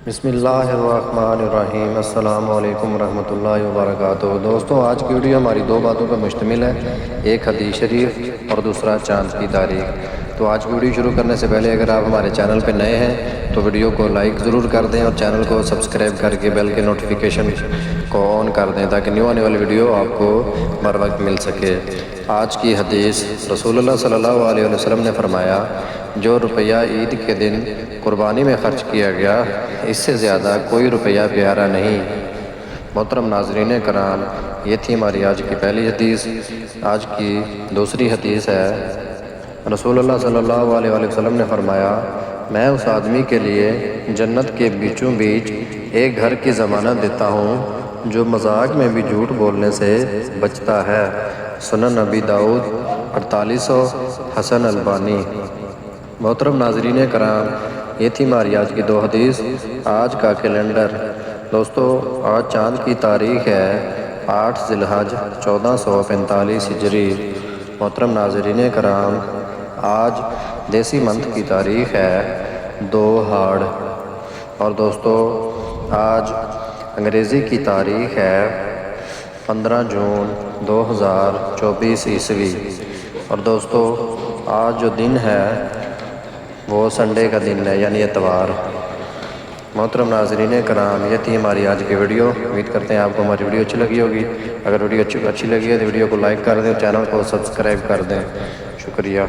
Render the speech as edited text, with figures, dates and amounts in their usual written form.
بسم اللہ الرحمن الرحیم۔ السلام علیکم ورحمۃ اللہ وبرکاتہ۔ دوستو، آج کی ویڈیو ہماری دو باتوں پر مشتمل ہے، ایک حدیث شریف اور دوسرا چاند کی تاریخ۔ تو آج کی ویڈیو شروع کرنے سے پہلے اگر آپ ہمارے چینل پہ نئے ہیں تو ویڈیو کو لائک ضرور کر دیں اور چینل کو سبسکرائب کر کے بیل کے نوٹیفیکیشن کو آن کر دیں تاکہ نیو آنے والی ویڈیو آپ کو بر وقت مل سکے۔ آج کی حدیث، رسول اللہ صلی اللہ علیہ وسلم نے فرمایا، جو روپیہ عید کے دن قربانی میں خرچ کیا گیا، اس سے زیادہ کوئی روپیہ پیارا نہیں۔ محترم ناظرین کرام، یہ تھی ہماری آج کی پہلی حدیث۔ آج کی دوسری حدیث ہے، رسول اللہ صلی اللہ علیہ وسلم نے فرمایا، میں اس آدمی کے لیے جنت کے بیچوں بیچ ایک گھر کی ضمانت دیتا ہوں جو مذاق میں بھی جھوٹ بولنے سے بچتا ہے۔ سنن ابی داؤد 4800، حسن البانی۔ محترم ناظرین کرام، یہ تھی ہماری آج کی دو حدیث۔ آج کا کیلنڈر، دوستو، آج چاند کی تاریخ ہے 8 ذی الحج 1445 ہجری۔ محترم ناظرین کرام، آج دیسی منتھ کی تاریخ ہے 2 ہاڑ، اور دوستو آج انگریزی کی تاریخ ہے 15 جون 2024 عیسوی۔ اور دوستو آج جو دن ہے وہ سنڈے کا دن ہے، یعنی اتوار۔ محترم ناظرین کرام، یہ تھی ہماری آج کی ویڈیو۔ امید کرتے ہیں آپ کو ہماری ویڈیو اچھی لگی ہوگی۔ اگر ویڈیو اچھی لگی ہے تو ویڈیو کو لائک کر دیں اور چینل کو سبسکرائب کر دیں۔ شکریہ۔